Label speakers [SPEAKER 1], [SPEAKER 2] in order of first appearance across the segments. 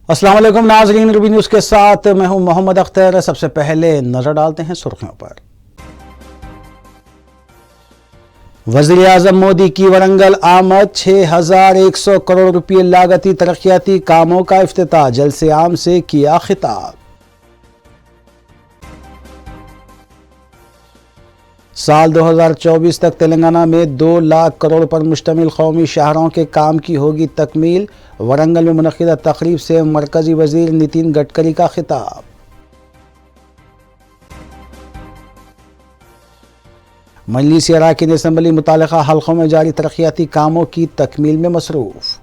[SPEAKER 1] अस्सलाम वालेकुम नाज़रीन, रूबी न्यूज़ के साथ मैं हूं मोहम्मद अख्तर। सबसे पहले नजर डालते हैं सुर्खियों पर। वज़ीर आज़म मोदी की वरंगल आमद, 6100 करोड़ रुपये लागती तरक्याती कामों का इफ्तिताह, जलसे आम से किया खिताब। साल 2024 तक तेलंगाना में 2 लाख करोड़ पर मुश्तमिल कौमी शाहरों के काम की होगी तकमील। वरंगल में मुनक़िदा तकरीब से मरकज़ी वज़ीर नितिन गडकरी का खिताब। मजलिस अरकान असम्बली मुतालिका हल्कों में जारी तरक्याती कामों की तकमील में मसरूफ़।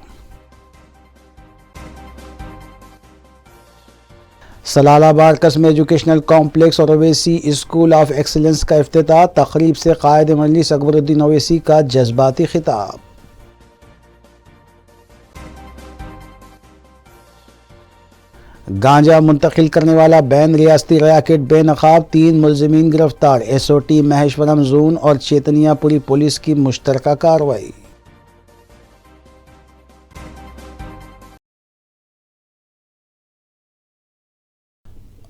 [SPEAKER 1] सलालाबाद कस्म एजुकेशनल कॉम्प्लेक्स और ओवैसी स्कूल ऑफ एक्सीलेंस का इफ्तिताह, तकरीब से कायद मजलिस अकबरुद्दीन ओवैसी का जज्बाती खिताब। गांजा मुंतकिल करने वाला बैन, रियासती रैकेट बेनकाब, 3 मुलजिमीन गिरफ्तार। SOT महेश्वरम जोन और चेतनियापुरी पुलिस की मुश्तरका कार्रवाई।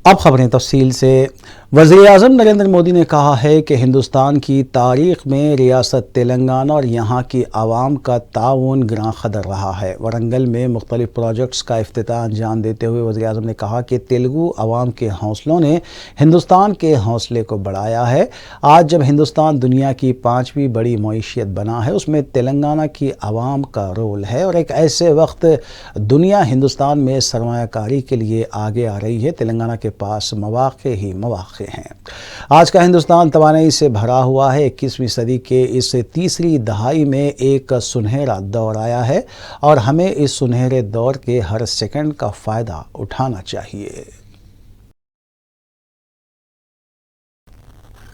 [SPEAKER 1] अब खबरें तफसील से। वज़ीर आज़म नरेंद्र मोदी ने कहा है कि हिंदुस्तान की तारीख़ में रियासत तेलंगाना और यहाँ की आवाम का ताउन गिरां क़दर रहा है। वरंगल में मुख्तलिफ़ प्रोजेक्ट्स का इफ्तिताह अंजाम देते हुए वज़ीर आज़म ने कहा कि तेलुगु आवाम के हौसलों ने हिंदुस्तान के हौसले को बढ़ाया है। आज जब हिंदुस्तान दुनिया की 5वीं बड़ी मईशियत बना है, उसमें तेलंगाना की आवाम का रोल है और एक ऐसे वक्त दुनिया हिंदुस्तान में सरमायाकारी के लिए आगे आ रही है। तेलंगाना के पास मौक़े ही मौक़े हैं। आज का हिंदुस्तान तवानाई से भरा हुआ है। 21वीं सदी के इस तीसरी दहाई में एक सुनहरा दौर आया है और हमें इस सुनहरे दौर के हर सेकंड का फ़ायदा उठाना चाहिए।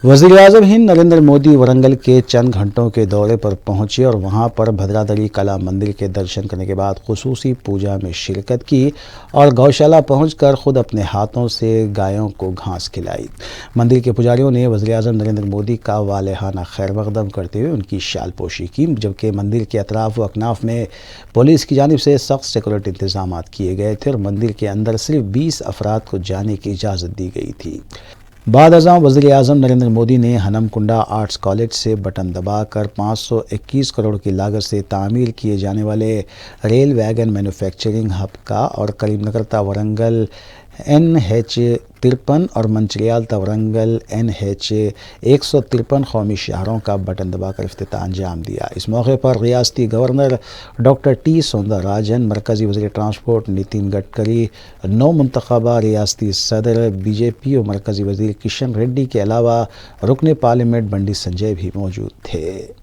[SPEAKER 1] वज़ीर आज़म हिंद नरेंद्र मोदी वरंगल के चंद घंटों के दौरे पर पहुंचे और वहां पर भद्रादरी कला मंदिर के दर्शन करने के बाद खुसूसी पूजा में शिरकत की और गौशाला पहुंचकर खुद अपने हाथों से गायों को घास खिलाई। मंदिर के पुजारियों ने वज़ीर आज़म नरेंद्र मोदी का वालेहाना खैर मक़दम करते हुए उनकी शाल पोशी की, जबकि मंदिर के अतराफ़ व अकनाफ़ में पुलिस की जानिब से सख्त सिक्योरिटी इंतजाम किए गए थे और मंदिर के अंदर सिर्फ 20 अफराद को जाने की इजाज़त दी गई थी। बाद अज़ां वज़ीर आज़म नरेंद्र मोदी ने हनमकुंडा आर्ट्स कॉलेज से बटन दबाकर 521 करोड़ की लागत से तामीर किए जाने वाले रेल वैगन मैन्युफैक्चरिंग हब का और करीमनगर ता वरंगल NH-53 और मंचिलियाल ता वरंगल NH-153 कौमी शहरों का बटन दबाकर इफ्तिताह अंजाम दिया। इस मौके पर रियासती गवर्नर डॉक्टर T सौंदरराजन, मरकज़ी वज़ीर ट्रांसपोर्ट नितिन गडकरी, नौ मुंतखबा रियासती सदर BJP और मरकज़ी वज़ीर किशन रेड्डी के अलावा रुकन पार्लियामेंट बंडी संजय भी मौजूद थे।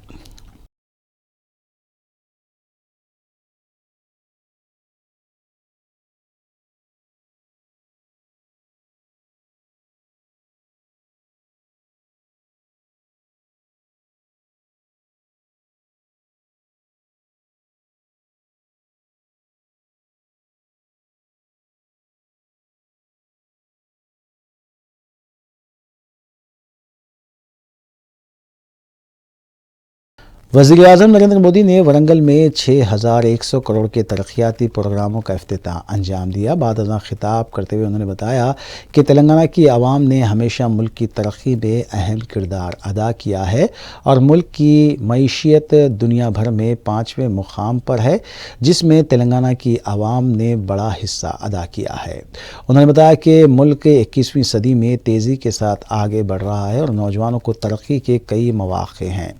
[SPEAKER 1] वज़ीर आज़म नरेंद्र मोदी ने वरंगल में 6100 करोड़ के तरक्याती प्रोग्रामों का इफ्तिताह अंजाम दिया। बाद अज़ां खिताब करते हुए उन्होंने बताया कि तेलंगाना की आवाम ने हमेशा मुल्क की तरक्की में अहम किरदार अदा किया है और मुल्क की मईशियत दुनिया भर में 5वें मुकाम पर है, जिसमें तेलंगाना की आवाम ने बड़ा हिस्सा अदा किया है। उन्होंने बताया कि मुल्क 21वीं सदी में तेज़ी के साथ आगे बढ़ रहा है और नौजवानों को तरक्की के कई मौक़े हैं।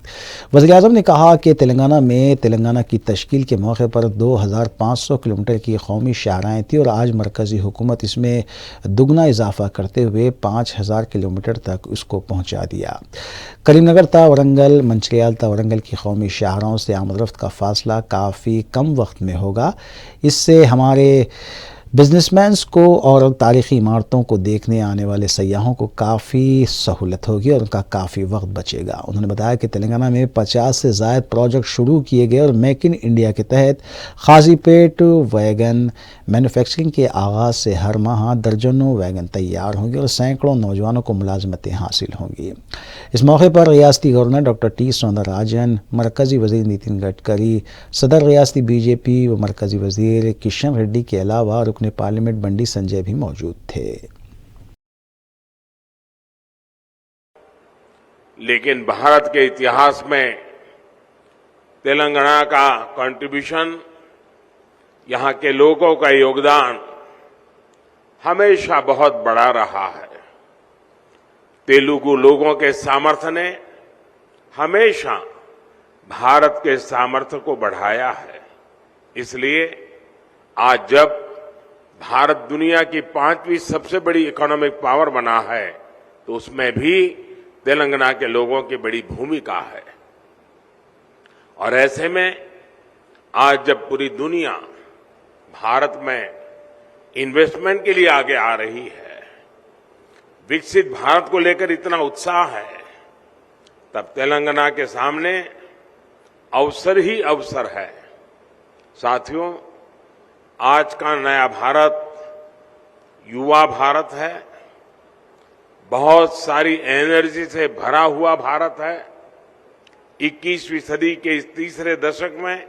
[SPEAKER 1] वज़ीर आज़म ने कहा कि तेलंगाना में तेलंगाना की तश्कील के मौके पर 2500 किलोमीटर की कौमी शाहराएँ थी और आज मरकज़ी हुकूमत इसमें दुगना इजाफा करते हुए 5000 किलोमीटर तक उसको पहुँचा दिया। करीमनगर ता वरंगल, मंचिलियाल ता वरंगल की कौमी शाहराओं से आमद-रफ्त का फ़ासला काफ़ी कम वक्त में होगा। इससे हमारे बिजनेसमैन्स को और तारीख़ी इमारतों को देखने आने वाले सयाहों को काफ़ी सहूलत होगी और उनका काफ़ी वक्त बचेगा। उन्होंने बताया कि तेलंगाना में 50 से ज़ायद प्रोजेक्ट शुरू किए गए और मेक इन इंडिया के तहत खाजीपेट वैगन मैन्युफैक्चरिंग के आगाज़ से हर माह दर्जनों वैगन तैयार होंगे और सैकड़ों नौजवानों को मुलाजमतें हासिल होंगी। इस मौके पर रियासती गवर्नर डॉक्टर टी सौंदरराजन, मरकजी वजीर नितिन गडकरी, सदर रियासती बीजेपी व मरकजी वजीर किशन रेड्डी के अलावा रुकन पार्लियामेंट बंडी संजय भी मौजूद थे।
[SPEAKER 2] लेकिन भारत के इतिहास में तेलंगाना का कंट्रीब्यूशन, यहां के लोगों का योगदान हमेशा बहुत बड़ा रहा है। तेलुगु लोगों के सामर्थ्य ने हमेशा भारत के सामर्थ्य को बढ़ाया है। इसलिए आज जब भारत दुनिया की 5वीं सबसे बड़ी इकोनॉमिक पावर बना है, तो उसमें भी तेलंगाना के लोगों की बड़ी भूमिका है। और ऐसे में आज जब पूरी दुनिया भारत में इन्वेस्टमेंट के लिए आगे आ रही है, विकसित भारत को लेकर इतना उत्साह है, तब तेलंगाना के सामने अवसर ही अवसर है। साथियों, आज का नया भारत युवा भारत है, बहुत सारी एनर्जी से भरा हुआ भारत है। 21वीं सदी के इस तीसरे दशक में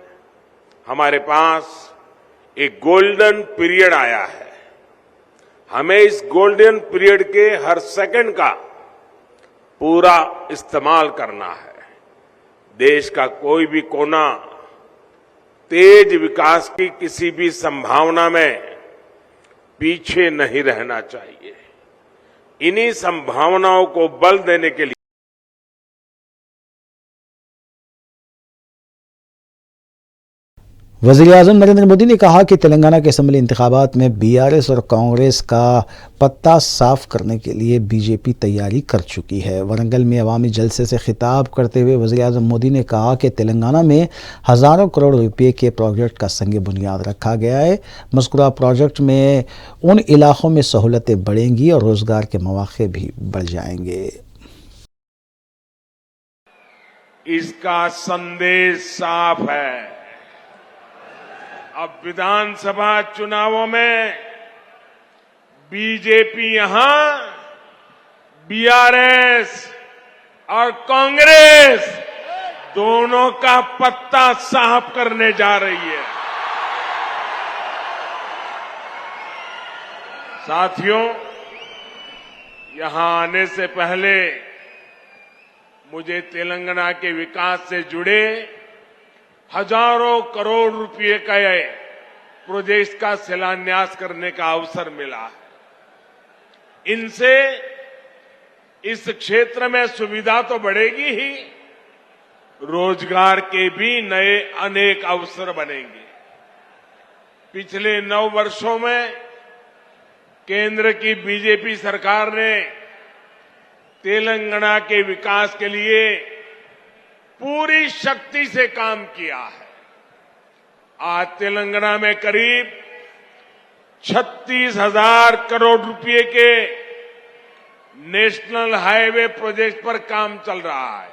[SPEAKER 2] हमारे पास एक गोल्डन पीरियड आया है। हमें इस गोल्डन पीरियड के हर सेकंड का पूरा इस्तेमाल करना है। देश का कोई भी कोना तेज विकास की किसी भी संभावना में पीछे नहीं रहना चाहिए। इन्हीं संभावनाओं को बल देने के लिए
[SPEAKER 1] वज़ीर-ए-आज़म नरेंद्र मोदी ने कहा कि तेलंगाना के असम्बली इंतखाबात में बीआरएस और कांग्रेस का पत्ता साफ करने के लिए बीजेपी तैयारी कर चुकी है। वरंगल में अवामी जलसे से खिताब करते हुए वज़ीर-ए-आज़म मोदी ने कहा कि तेलंगाना में हज़ारों करोड़ रुपये के प्रोजेक्ट का संग बुनियाद रखा गया है। मज़कूरा प्रोजेक्ट में उन इलाकों में सहूलतें बढ़ेंगी और रोजगार के मौके भी बढ़ जाएंगे।
[SPEAKER 2] इसका संदेश साफ है। अब विधानसभा चुनावों में बीजेपी यहां बीआरएस और कांग्रेस दोनों का पत्ता साफ करने जा रही है। साथियों, यहां आने से पहले मुझे तेलंगाना के विकास से जुड़े हजारों करोड़ रुपए का प्रोजेक्ट का शिलान्यास करने का अवसर मिला है। इनसे इस क्षेत्र में सुविधा तो बढ़ेगी ही, रोजगार के भी नए अनेक अवसर बनेंगे। पिछले 9 वर्षों में केंद्र की बीजेपी सरकार ने तेलंगाना के विकास के लिए पूरी शक्ति से काम किया है। आज तेलंगाना में करीब 36,000 करोड़ रुपए के नेशनल हाईवे प्रोजेक्ट पर काम चल रहा है।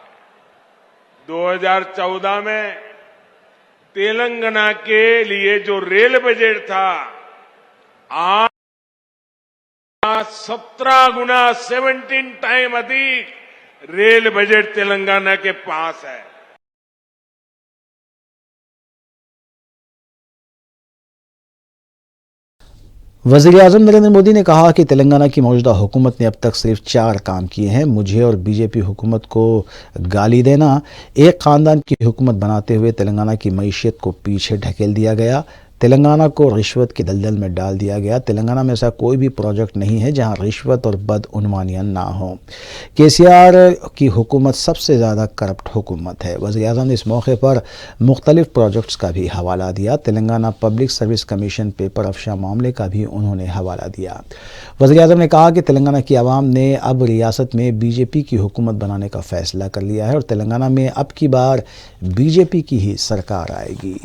[SPEAKER 2] 2014 में तेलंगाना के लिए जो रेल बजट था, आज 17 गुना 17 टाइम अधिक रेल बजट तेलंगाना के पास है।
[SPEAKER 1] वज़ीर-ए-आज़म नरेंद्र मोदी ने कहा कि तेलंगाना की मौजूदा हुकूमत ने अब तक सिर्फ 4 काम किए हैं। मुझे और बीजेपी हुकूमत को गाली देना, एक खानदान की हुकूमत बनाते हुए तेलंगाना की मईशत को पीछे ढकेल दिया गया, तेलंगाना को रिश्वत के दलदल में डाल दिया गया। तेलंगाना में ऐसा कोई भी प्रोजेक्ट नहीं है जहां रिश्वत और बदउनवानियां ना हो। केसीआर की हुकूमत सबसे ज़्यादा करप्ट हुकूमत है। वज़ीर-ए-आज़म ने इस मौके पर मुख्तलिफ प्रोजेक्ट्स का भी हवाला दिया। Telangana public service commission paper Afsha मामले का भी उन्होंने हवाला दिया। वज़ीर-ए-आज़म ने कहा कि तेलंगाना की आवाम ने अब रियासत में बीजेपी की हुकूमत बनाने का फैसला कर लिया है और तेलंगाना में अब की बार बीजेपी की ही सरकार आएगी।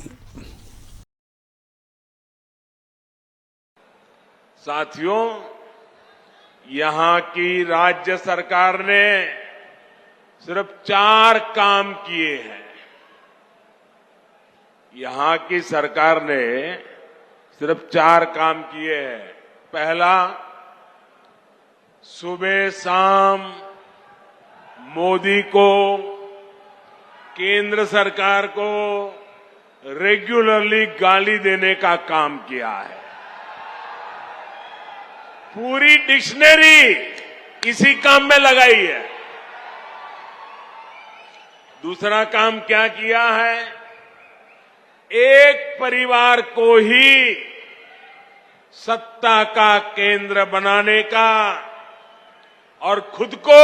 [SPEAKER 2] साथियों, यहां की राज्य सरकार ने सिर्फ 4 काम किए हैं। यहां की सरकार ने सिर्फ 4 काम किए हैं। पहला, सुबह शाम मोदी को, केंद्र सरकार को रेगुलरली गाली देने का काम किया है। पूरी डिक्शनरी इसी काम में लगाई है। दूसरा काम क्या किया है? एक परिवार को ही सत्ता का केंद्र बनाने का और खुद को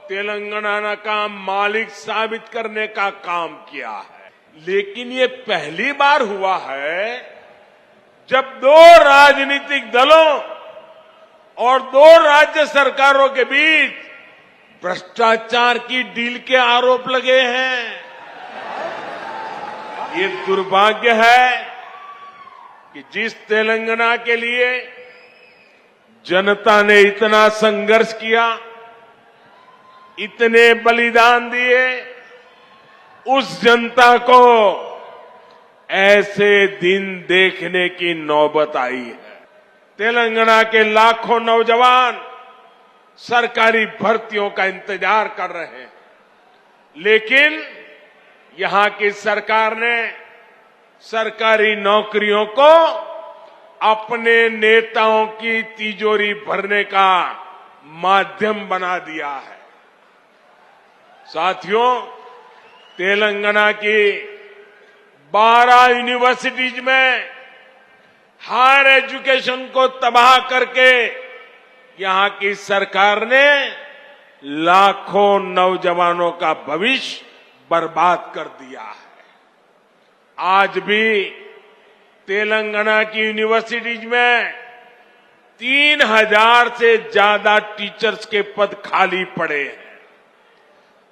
[SPEAKER 2] तेलंगाना का मालिक साबित करने का काम किया है। लेकिन ये पहली बार हुआ है जब दो राजनीतिक दलों और दो राज्य सरकारों के बीच भ्रष्टाचार की डील के आरोप लगे हैं। ये दुर्भाग्य है कि जिस तेलंगाना के लिए जनता ने इतना संघर्ष किया, इतने बलिदान दिए, उस जनता को ऐसे दिन देखने की नौबत आई है। तेलंगाना के लाखों नौजवान सरकारी भर्तियों का इंतजार कर रहे हैं, लेकिन यहां की सरकार ने सरकारी नौकरियों को अपने नेताओं की तिजोरी भरने का माध्यम बना दिया है। साथियों, तेलंगाना की 12 यूनिवर्सिटीज में हायर एजुकेशन को तबाह करके यहां की सरकार ने लाखों नौजवानों का भविष्य बर्बाद कर दिया है। आज भी तेलंगाना की यूनिवर्सिटीज में 3000 से ज्यादा टीचर्स के पद खाली पड़े हैं।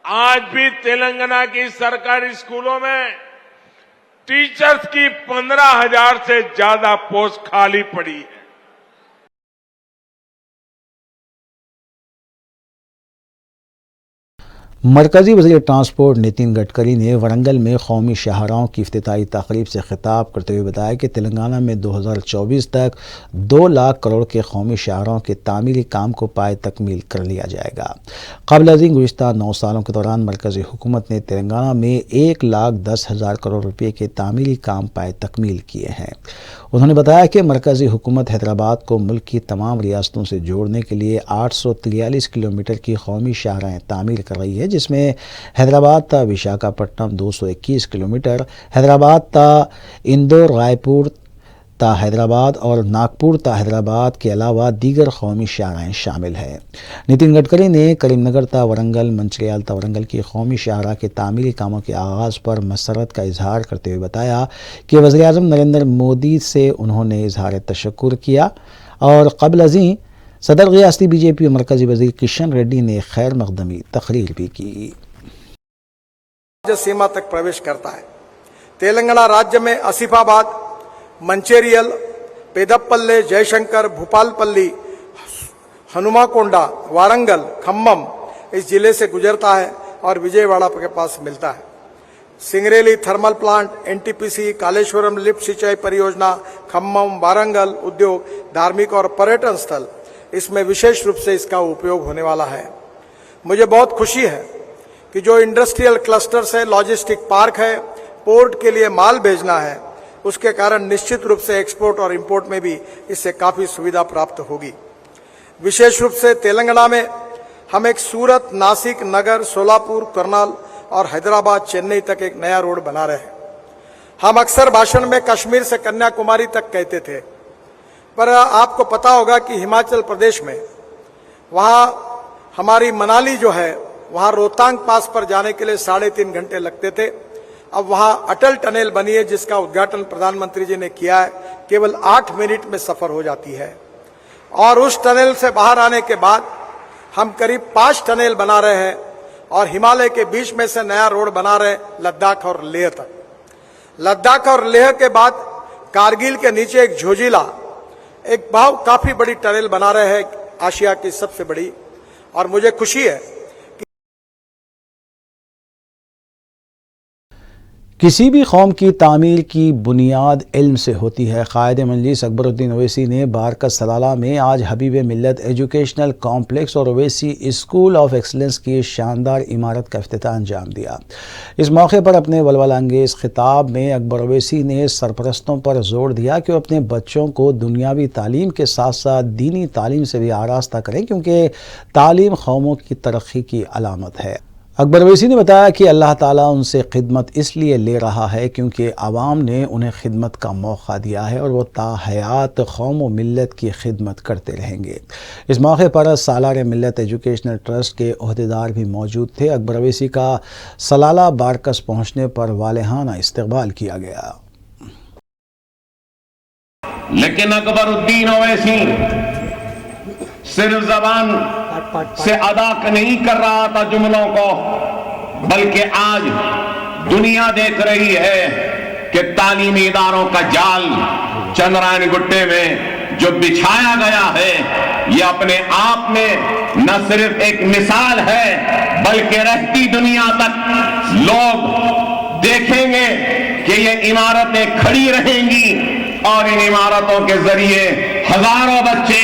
[SPEAKER 2] आज भी तेलंगाना की सरकारी स्कूलों में टीचर्स की 15,000 से ज्यादा पोस्ट खाली पड़ी है।
[SPEAKER 1] मरकजी वज़ीर ट्रांसपोर्ट नितिन गडकरी ने वरंगल में कौमी शाहराहों की इफ्तिताई तकरीब से खिताब करते हुए बताया कि तेलंगाना में 2024 तक 2 लाख करोड़ के कौमी शाहराहों के तामीरी काम को पाए तकमील कर लिया जाएगा। क़ब्ल अज़ीं गुज़िश्ता 9 सालों के दौरान मरकजी हुकूमत ने तेलंगाना में 1,10,000 करोड़ रुपये के तामीरी काम पाए तकमील किए हैं। उन्होंने बताया कि मरकजी हुकूमत हैदराबाद को मुल्क की तमाम रियासतों से जोड़ने के लिए 843 किलोमीटर की कौमी शाहराहें तामीर कर रही है, जिसमें हैदराबाद ता विशाखापट्टनम 221 किलोमीटर, हैदराबाद ता इंदौर, रायपुर ता हैदराबाद और नागपुर ता हैदराबाद के अलावा दीगर कौमी शाहराहें शामिल हैं। नितिन गडकरी ने करीमनगर ता वरंगल, मंचिर्याल ता वरंगल की कौमी शाहराह के तामीरी कामों के आगाज़ पर मसरत का इजहार करते हुए बताया कि वज़ीर-ए-आज़म नरेंद्र मोदी से उन्होंने इजहार तशक्कुर किया और क़ब्ल अज़ीं सदर रियासती बीजेपी मरकजी वज़ीर किशन रेड्डी ने खैर मकदमी तकरीर भी की।
[SPEAKER 3] राज्य सीमा तक प्रवेश करता है। तेलंगाना राज्य में आसिफाबाद, मंचेरियल, पेदप्पल्ले, जयशंकर, भूपालपल्ली, हनुमाकोंडा, वारंगल, खम्मम इस जिले से गुजरता है और विजयवाड़ा के पास मिलता है। Singareni thermal plant, NTPC, Kaleshwaram lift सिंचाई परियोजना, खम्मम, वारंगल उद्योग, धार्मिक और पर्यटन स्थल, इसमें विशेष रूप से इसका उपयोग होने वाला है। मुझे बहुत खुशी है कि जो इंडस्ट्रियल क्लस्टर्स है, लॉजिस्टिक पार्क है, पोर्ट के लिए माल भेजना है, उसके कारण निश्चित रूप से एक्सपोर्ट और इंपोर्ट में भी इससे काफी सुविधा प्राप्त होगी। विशेष रूप से तेलंगाना में हम एक सूरत, नासिक, नगर, सोलापुर, करनाल और हैदराबाद, चेन्नई तक एक नया रोड बना रहे हैं। हम अक्सर भाषण में कश्मीर से कन्याकुमारी तक कहते थे, पर आपको पता होगा कि हिमाचल प्रदेश में वहां हमारी मनाली जो है, वहां रोहतांग पास पर जाने के लिए 3.5 घंटे लगते थे। अब वहां अटल टनल बनी है, जिसका उद्घाटन प्रधानमंत्री जी ने किया है, केवल 8 मिनट में सफर हो जाती है। और उस टनल से बाहर आने के बाद हम करीब 5 टनल बना रहे हैं और हिमालय के बीच में से नया रोड बना रहे लद्दाख और लेह तक। लद्दाख और लेह के बाद कारगिल के नीचे एक झोजिला, एक काफी बड़ी टनल बना रहे हैं, आशिया की सबसे बड़ी। और मुझे खुशी है
[SPEAKER 1] किसी भी कौम की तामीर की बुनियाद इल्म से होती है। कायद मजलिस अकबरुद्दीन ओवैसी ने बारकस सलाला में आज हबीब मिल्लत एजुकेशनल कॉम्प्लेक्स और ओवैसी स्कूल ऑफ एक्सलेंस की शानदार इमारत का इफ्तिताह अंजाम दिया। इस मौके पर अपने वलवला अंगेज़ खिताब में अकबर ओवैसी ने सरपरस्तों पर जोर दिया कि वो अपने बच्चों को दुनियावी तालीम के साथ साथ दीनी तालीम से भी आरास्ता करें, क्योंकि तालीम कौमों की तरक्की की अलामत है। अकबर ओवैसी ने बताया कि अल्लाह ताला उनसे खिदमत इसलिए ले रहा है क्योंकि आवाम ने उन्हें खिदमत का मौका दिया है और वो ताहयात कौम व मिल्लत की खिदमत करते रहेंगे। इस मौके पर सालार मिल्लत एजुकेशनल ट्रस्ट के ओहदेदार भी मौजूद थे। अकबर ओवैसी का सलाला बारकस पहुँचने पर वालेहाना इस्तकबाल किया गया।
[SPEAKER 4] लेकिन अकबरुद्दीन ओवैसी सिर्फ जबान से अदा नहीं कर रहा था जुमलों को, बल्कि आज दुनिया देख रही है कि तालीमी इदारों का जाल चंद्रायन गुट्टे में जो बिछाया गया है, ये अपने आप में न सिर्फ एक मिसाल है, बल्कि रहती दुनिया तक लोग देखेंगे कि ये इमारतें खड़ी रहेंगी और इन इमारतों के जरिए हजारों बच्चे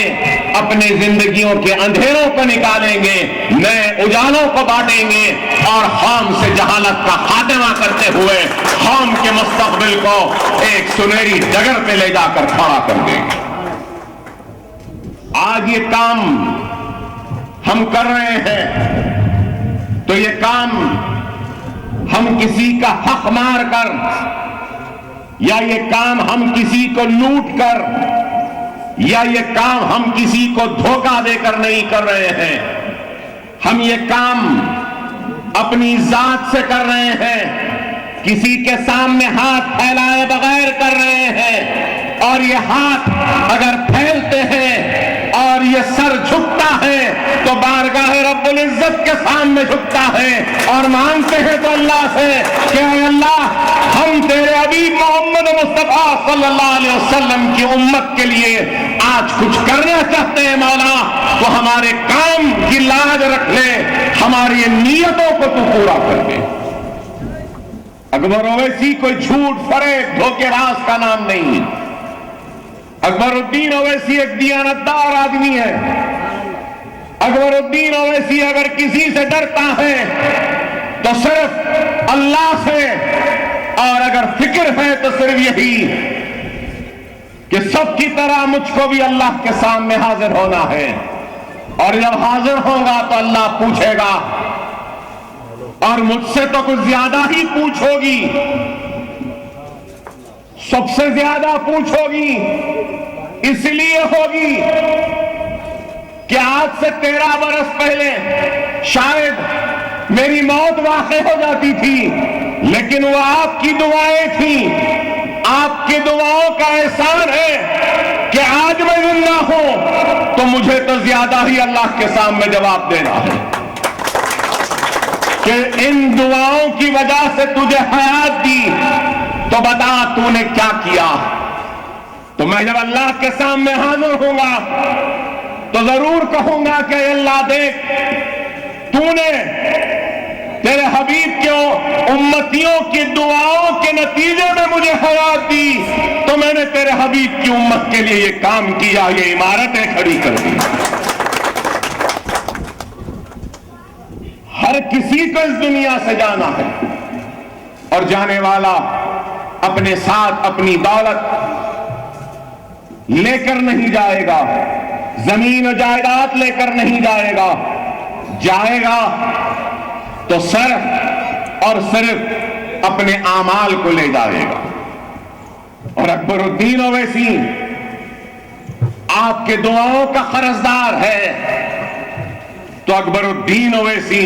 [SPEAKER 4] अपनी जिंदगियों के अंधेरों को निकालेंगे, नए उजालों को बांटेंगे और कौम से जहालत का खात्मा करते हुए कौम के मुस्तकबिल को एक सुनहरी डगर पे ले जाकर खड़ा कर देंगे। आज ये काम हम कर रहे हैं तो ये काम हम किसी का हक मार कर या ये काम हम किसी को लूट कर या ये काम हम किसी को धोखा देकर नहीं कर रहे हैं। हम ये काम अपनी जात से कर रहे हैं, किसी के सामने हाथ फैलाए बगैर कर रहे हैं। और ये हाथ अगर फैलते हैं और ये सर झुकता है तो बारगाह रब्बुल इज्जत के सामने झुकता है और मांगते हैं तो अल्लाह से कि अल्लाह, हम तेरे हबीब मोहम्मद मुस्तफा सल्लल्लाहु अलैहि वसल्लम की उम्मत के लिए आज कुछ करना चाहते हैं मौला, तो हमारे काम की लाज रख ले, हमारी नीयतों को तू पूरा कर दे। अकबर ओवैसी कोई झूठ फरेब धोखेबाज का नाम नहीं है। अकबरुद्दीन ओवैसी एक दियानतदार आदमी है। अकबरुद्दीन ओवैसी अगर किसी से डरता है तो सिर्फ अल्लाह से, और अगर फिक्र है तो सिर्फ यही कि सबकी तरह मुझको भी अल्लाह के सामने हाजिर होना है, और जब हाजिर होगा तो अल्लाह पूछेगा और मुझसे तो कुछ ज्यादा ही पूछ होगी, सबसे ज्यादा पूछ होगी। इसलिए होगी कि आज से 13 बरस पहले शायद मेरी मौत वाक़ई हो जाती थी, लेकिन वो आपकी दुआएं थी। आपकी दुआओं का एहसान है कि आज मैं जिंदा हूं, तो मुझे तो ज्यादा ही अल्लाह के सामने जवाब देना है कि इन दुआओं की वजह से तुझे हयात दी, तो बता तूने क्या किया। तो मैं जब अल्लाह के सामने हाजिर होऊंगा तो जरूर कहूंगा कि अल्लाह देख, तूने तेरे हबीब के उम्मतियों की दुआओं के नतीजे में मुझे हयात दी, तो मैंने तेरे हबीब की उम्मत के लिए ये काम किया, ये इमारतें खड़ी कर दी। हर किसी को इस दुनिया से जाना है, और जाने वाला अपने साथ अपनी दौलत लेकर नहीं जाएगा, जमीन और जायदाद लेकर नहीं जाएगा। जाएगा तो सिर्फ और सिर्फ अपने आमाल को ले जाएगा। और अकबरुद्दीन ओवैसी आपके दुआओं का कर्जदार है, तो अकबरुद्दीन ओवैसी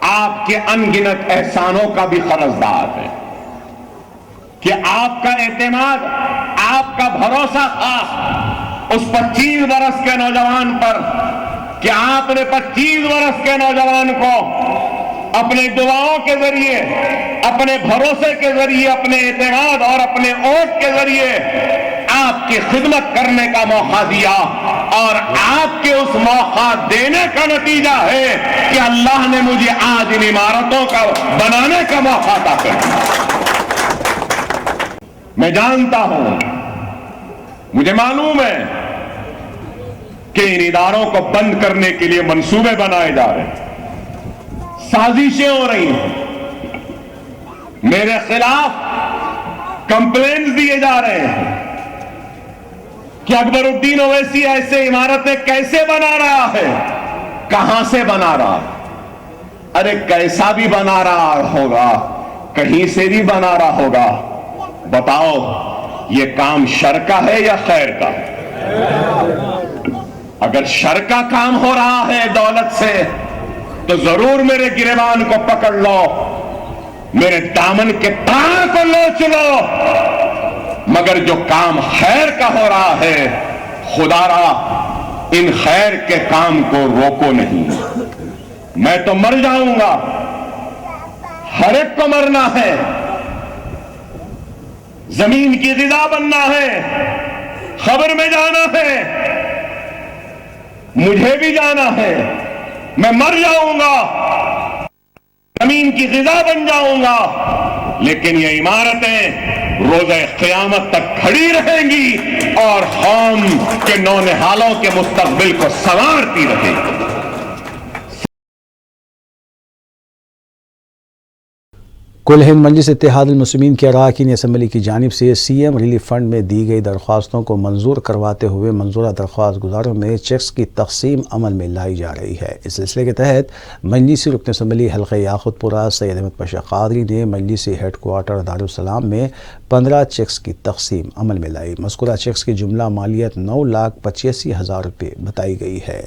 [SPEAKER 4] आपके अनगिनत एहसानों का भी कर्जदार है कि आपका एतमाद, आपका भरोसा था उस 25 बरस के नौजवान पर कि आपने 25 बरस के नौजवान को अपने दुआओं के जरिए, अपने भरोसे के जरिए, अपने एतमाद और अपने ओट के जरिए आपकी खिदमत करने का मौका दिया और आपके उस मौका देने का नतीजा है कि अल्लाह ने मुझे आज इन इमारतों का बनाने का मौका अता कर दिया। मैं जानता हूं, मुझे मालूम है कि इन इदारों को बंद करने के लिए मंसूबे बनाए जा रहे हैं, साजिशें हो रही हैं, मेरे खिलाफ कंप्लेंट्स दिए जा रहे हैं कि अकबरुद्दीन ओवैसी ऐसे इमारतें कैसे बना रहा है, कहां से बना रहा है। अरे कैसा भी बना रहा होगा, कहीं से भी बना रहा होगा, बताओ ये काम शर का है या खैर का? अगर शर का काम हो रहा है दौलत से तो जरूर मेरे गिरेबान को पकड़ लो, मेरे दामन के तार को नोच लो। मगर जो काम खैर का हो रहा है, खुदारा इन खैर के काम को रोको नहीं। मैं तो मर जाऊंगा, हर एक को मरना है, जमीन की गिज़ा बनना है, खबर में जाना है, मुझे भी जाना है। मैं मर जाऊंगा, जमीन की गिज़ा बन जाऊंगा, लेकिन ये इमारतें रोज़े क़यामत तक खड़ी रहेंगी और कौम के नौनिहालों के मुस्तक़बिल को संवारती रहेगी।
[SPEAKER 1] कुल हिंद मजलिस इत्तेहादुल मुस्लिमीन के अरकान असम्बली की जानिब से सीएम रिलीफ फंड में दी गई दरख्वास्तों को मंजूर करवाते हुए मंजूरा दरख्वास्त गुजारों में चेक्स की तकसीम अमल में लाई जा रही है। इस सिलसिले के तहत मजलिसी रुकन असम्बली हल्का याकुतपुरा सैयद अहमद पाशा क़ादरी ने मजलिसी हेड क्वार्टर दारुस्सलाम में 15 चेक्स की तकसीम अमल में लाई। मज़कूरा चेक्स की जुमला मालियत 9,85,000 रुपये बताई गई है।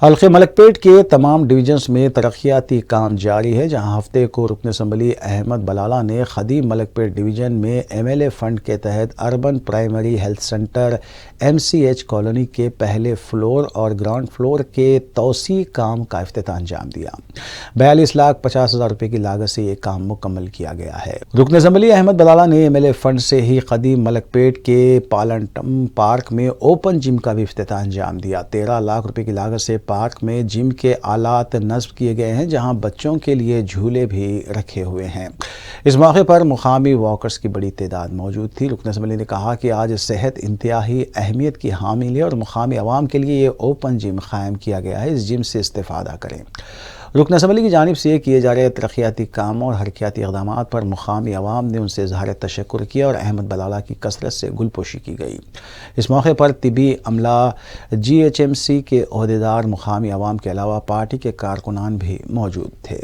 [SPEAKER 1] हल्के मलकपेट के तमाम डिवीजन्स में तरक्याती काम जारी है, जहां हफ्ते को रुकन असम्बली अहमद बलाला ने खदीम मलकपेट डिवीजन में एमएलए फंड के तहत urban primary health centre MCH colony के पहले फ्लोर और ग्राउंड फ्लोर के तोसी काम का इफ्तिताह अंजाम दिया। 42,50,000 रुपये की लागत से ये काम मुकम्मल किया गया है। रुकन असम्बली अहमद बलाला ने एमएलए फंड से ही खदीम मलकपेट के पालनटम पार्क में ओपन जिम का भी इफ्तिताह अंजाम दिया। 13 लाख रुपये की लागत से पार्क में जिम के आलात नस्ब किए गए हैं, जहां बच्चों के लिए झूले भी रखे हुए हैं। इस मौके पर मुकामी वॉकर्स की बड़ी तादाद मौजूद थी। रुकन असम्बली ने कहा कि आज सेहत इंतहाई अहमियत की हामिल है और मुकामी आवाम के लिए ये ओपन जिम कायम किया गया है, इस जिम से इस्तेफादा करें। रुकन असम्बली की जानिब से किए जा रहे तरक्याती कामों और हरकियाती इक़दाम पर मुकामी अवाम ने उनसे इज़हार तशक्कुर किया और अहमद बलाला की कसरत से गुलपोशी की गई। इस मौके पर तिबी अमला, GHMC के अहदेदार, मुकामी अवाम के अलावा पार्टी के कारकुनान भी मौजूद थे।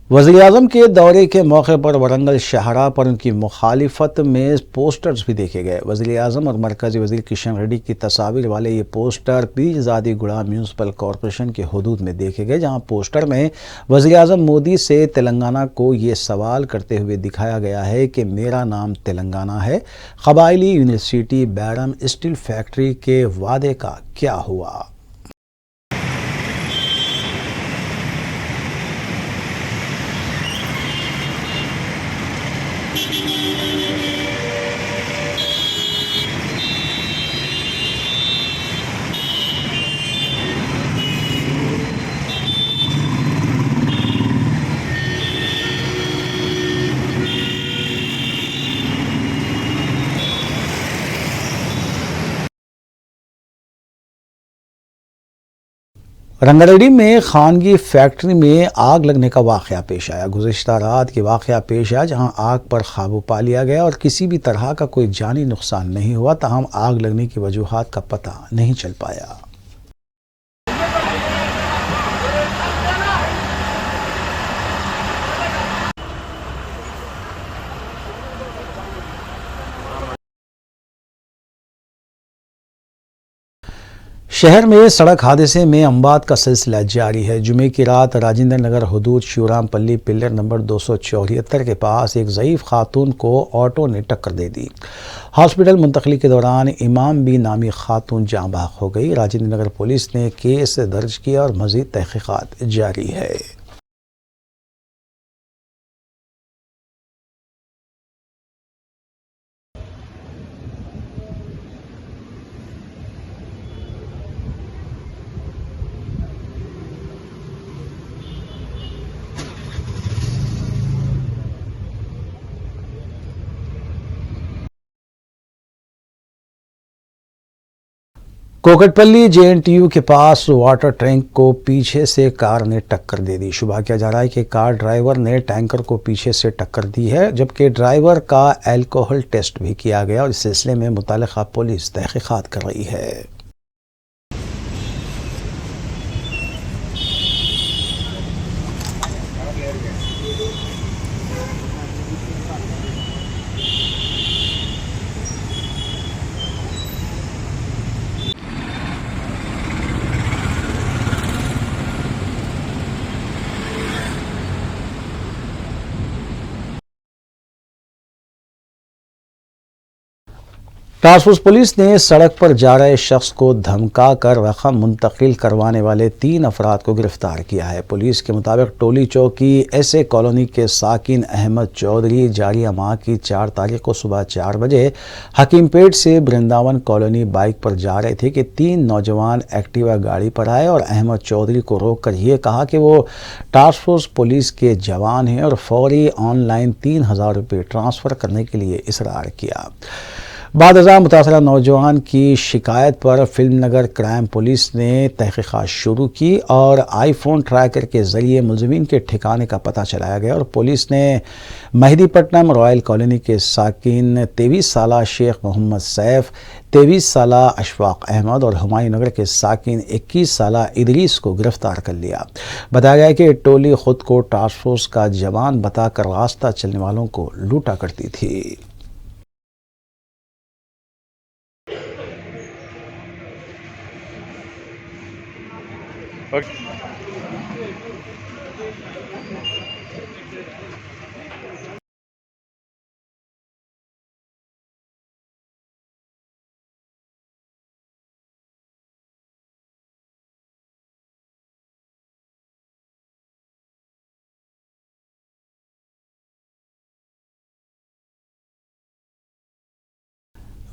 [SPEAKER 1] वज़ीर-ए-आज़म के दौरे के मौके पर वरंगल शाहरा पर उनकी मुखालिफत में पोस्टर्स भी देखे गए। वज़ीर-ए-आज़म और मरकज़ी वज़ीर किशन रेड्डी की तस्वीर वाले ये पोस्टर पीरज़ादीगुड़ा म्यूनसिपल कॉरपोरेशन के हुदूद में देखे गए, जहां पोस्टर में वज़ीर-ए-आज़म मोदी से तेलंगाना को ये सवाल करते हुए दिखाया गया है कि मेरा नाम तेलंगाना है, क़बायली यूनिवर्सिटी बैरम स्टील फैक्ट्री के वादे का क्या हुआ। रंगारेड्डी में खानगी फैक्ट्री में आग लगने का वाक़या पेश आया। गुज़िश्ता रात ये वाक़या पेश आया जहां आग पर काबू पा लिया गया और किसी भी तरह का कोई जानी नुकसान नहीं हुआ, ताहम आग लगने की वजूहात का पता नहीं चल पाया। शहर में सड़क हादसे में अमवात का सिलसिला जारी है। जुमे की रात राजेंद्र नगर हुदूद शिवराम पल्ली पिल्लर नंबर 274 के पास एक ज़ईफ़ खातून को ऑटो ने टक्कर दे दी। हॉस्पिटल मुंतकली के दौरान इमाम बी नामी खातून जाँ बहक हो गई। राजेंद्र नगर पुलिस ने केस दर्ज किया और मज़ीद तहक़ीक़ात जारी है। कोकटपल्ली JNTU के पास वाटर टैंक को पीछे से कार ने टक्कर दे दी। शुबा किया जा रहा है कि कार ड्राइवर ने टैंकर को पीछे से टक्कर दी है, जबकि ड्राइवर का अल्कोहल टेस्ट भी किया गया और इस सिलसिले में मुतल्लिका पुलिस तहक़ीक़ात कर रही है। टास्क फोर्स पुलिस ने सड़क पर जा रहे शख्स को धमका कर रकम मुंतकिल करवाने वाले 3 अफराद को गिरफ्तार किया है। पुलिस के मुताबिक टोली चौकी ऐसे कॉलोनी के साकिन अहमद चौधरी जारिया माह की 4 तारीख को सुबह 4 बजे हकीमपेट से वृंदावन कॉलोनी बाइक पर जा रहे थे कि 3 नौजवान एक्टिवा गाड़ी पर आए और अहमद चौधरी को रोककर ये कहा कि वो टास्क फोर्स पुलिस के जवान हैं और फौरी ऑनलाइन 3000 रुपये ट्रांसफ़र करने के लिए इसरार किया। बाद मुतासरा नौजवान की शिकायत पर फिल्मनगर क्राइम पुलिस ने तहक़ीक़ात शुरू की और आईफोन ट्रैकर के ज़रिए मुलज़िमीन के ठिकाने का पता चलाया गया और पुलिस ने मेहदीपट्टनम रॉयल कॉलोनी के साकिन 23 साला शेख मोहम्मद सैफ, 23 साला अशफाक अहमद और हुमायूं नगर के साकिन 21 साला इदरीस को गिरफ्तार कर लिया। बताया गया कि टोली खुद को टास्क फोर्स का जवान बताकर रास्ता चलने वालों को लूटा करती थी।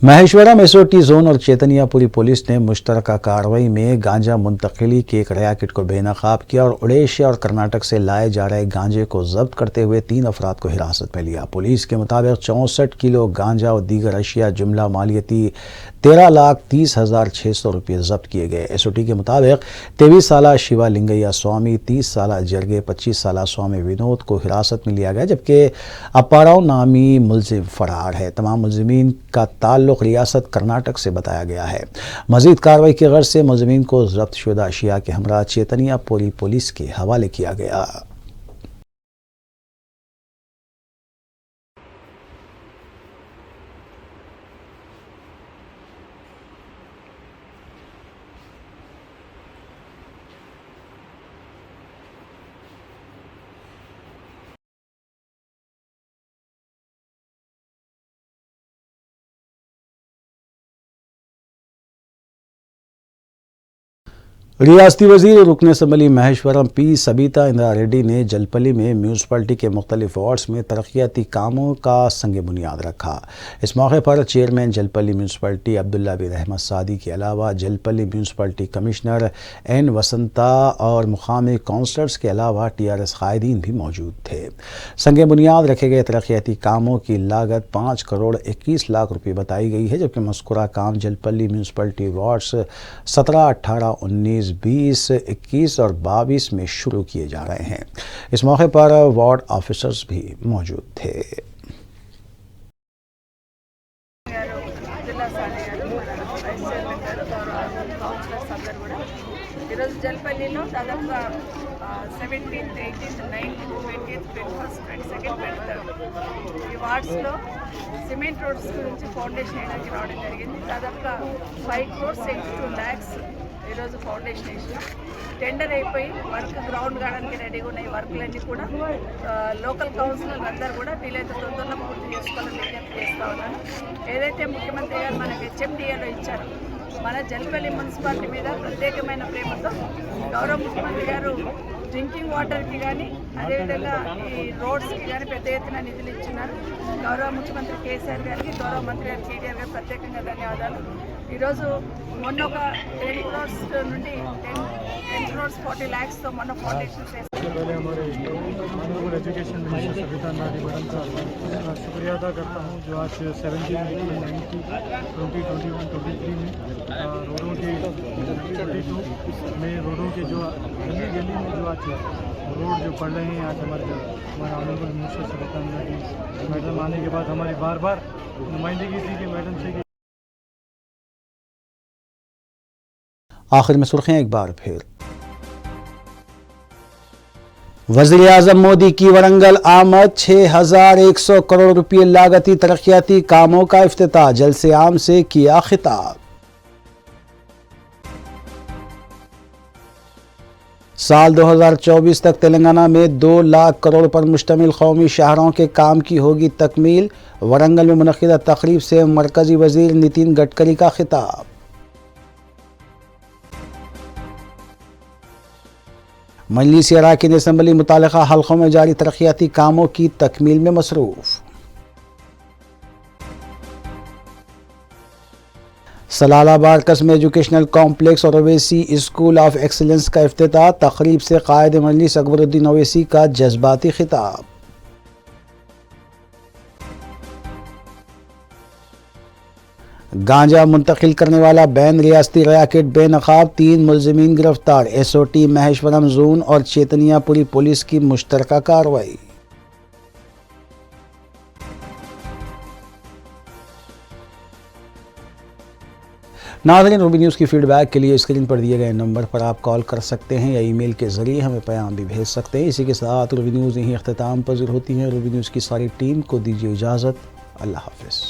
[SPEAKER 1] महेश्वरम SOT जोन और चैतन्यापुरी पुलिस ने मुश्तरका कार्रवाई में गांजा मुंतकिली के एक रैकेट को बेनकाब किया और उड़ीसा और कर्नाटक से लाए जा रहे गांजे को जब्त करते हुए 3 अफराद को हिरासत में लिया। पुलिस के मुताबिक 64 किलो गांजा और दीगर अशिया जुमला मालियती 13,30,600 रुपये जब्त किए गए। SOT के मुताबिक 23 साला शिवा लिंगैया स्वामी, 30 साला जरगे, 25 साला स्वामी विनोद को हिरासत में लिया गया, जबकि अपाराव नामी मुलजिम फरार है। तमाम मुलजिमीन का ताल्लुक रियासत कर्नाटक से बताया गया है। मजीद कार्रवाई की गर्ज से मुलजिमीन को जब्त शुदा अशिया के हमरा चैतन्यापुरी पुलिस के हवाले किया गया। रियासती वजीर और रुकन असम्बली महेश्वरम पी सबीता इंदिरा रेड्डी ने जलपल्ली में म्यूनसिपलिटी के मुख्तलिफ वार्ड्स में तरक्याती कामों का संग बुनियाद रखा। इस मौके पर चेयरमैन जलपल्ली म्यूनसिपलिटी अब्दुल्ला बिन अहमद सादी के अलावा Jalpally municipality commissioner N Vasanta और मुकामी काउंसलर्स के अलावा TRS कायदीन भी मौजूद थे। संग बुनियाद रखे गए तरक्याती कामों की लागत 5 करोड़ 21 लाख रुपये बताई गई है, जबकि मज़कूरा काम जलपल्ली म्यूनसिपलिटी वार्ड्स 17, 18, 19, 20, 21 और 22 में शुरू किए जा रहे हैं। इस मौके पर वार्ड ऑफिसर्स भी मौजूद थे।
[SPEAKER 5] జల్పల్లిలో దాదాపుగా 17th, 18th, 19th, 20th, 21st, 22nd, 23rd ఈ వార్డ్స్లో సిమెంట్ రోడ్స్ గురించి ఫౌండేషన్ వేయడానికి రావడం జరిగింది. దాదాపుగా 5 crores 82 lakhs ఈరోజు ఫౌండేషన్ వేసిన టెండర్ అయిపోయి వర్క్ గ్రౌండ్ కావడానికి రెడీగా ఉన్న ఈ వర్క్లన్నీ కూడా లోకల్ కౌన్సిలర్ అందరూ కూడా వీలైతే తొందరలో పూర్తి చేసుకోవాలని విజ్ఞప్తి చేస్తూ ఉన్నాను. ఏదైతే ముఖ్యమంత్రి గారు మనకి HMDAలో ఇచ్చారో మన జల్పల్లి మున్సిపాలిటీ మీద ప్రత్యేకమైన ప్రేమతో గౌరవ ముఖ్యమంత్రి గారు డ్రింకింగ్ వాటర్కి కానీ అదేవిధంగా ఈ రోడ్స్కి కానీ పెద్ద ఎత్తున నిధులు ఇచ్చినారు. గౌరవ ముఖ్యమంత్రి కేసీఆర్ గారికి, గౌరవ మంత్రి గారు కేటీఆర్ గారికి ప్రత్యేకంగా ధన్యవాదాలు. ఈరోజు మొన్న ఒక 10 crores నుండి 10 crores 40 lakhsతో మొన్న ఫౌండేషన్ చేస్తారు.
[SPEAKER 6] पहले हमारे ऑनरेबल एजुकेशन मिनिस्टर सविता नारी मैडम का शुक्रिया अदा करता हूँ, जो आज 17 April 2021-23 में रोडों के 22 में रोडों के जो गली गली में जो आज रोड जो पड़ रहे हैं, आज हमारे ऑनरेबल मिनिस्टर सविता नारी मैडम आने के बाद हमारी बार बार नुमाइंदगी थी कि मैडम से
[SPEAKER 1] आखिर में सुर्खियां एक बार फिर। वज़ीर आज़म मोदी की वरंगल आमद, 6100 करोड़ रुपये लागती तरक्याती कामों का इफ्तिताह, जलसे आम से किया खिताब। साल 2024 तक तेलंगाना में 2 लाख करोड़ पर मुश्तमिल कौमी शहरों के काम की होगी तकमील, वरंगल में मुनक़िदा तकरीब से मरकज़ी वज़ीर नितिन गडकरी का खिताब। मजलिस अराकीन असम्बली मुतालिका हल्कों में जारी तरक्याती कामों की तकमील में मसरूफ़। सलालाबाद कस्म एजुकेशनल कॉम्प्लेक्स और ओवैसी स्कूल ऑफ एक्सीलेंस का इफ्तिताह, तकरीब से कायद मजलिस अकबरुद्दीन ओवैसी का जज्बाती खिताब। गांजा मुंतकिल करने वाला बैन रियासती रैकेट बेनकाब, 3 मुलजिमीन गिरफ्तार, SOT महेश्वरम जोन और चेतनियापुरी पुलिस की मुश्तरका कार्रवाई। नाज़रीन, रूबी न्यूज़ की फीडबैक के लिए स्क्रीन पर दिए गए नंबर पर आप कॉल कर सकते हैं या ईमेल के ज़रिए हमें पैगाम भी भेज सकते हैं। इसी के साथ रूबी न्यूज़ यहीं अख्तिताम पज़ीर होती है। रूबी न्यूज़ की सारी टीम को दीजिए इजाज़त। अल्लाह हाफ़िज़।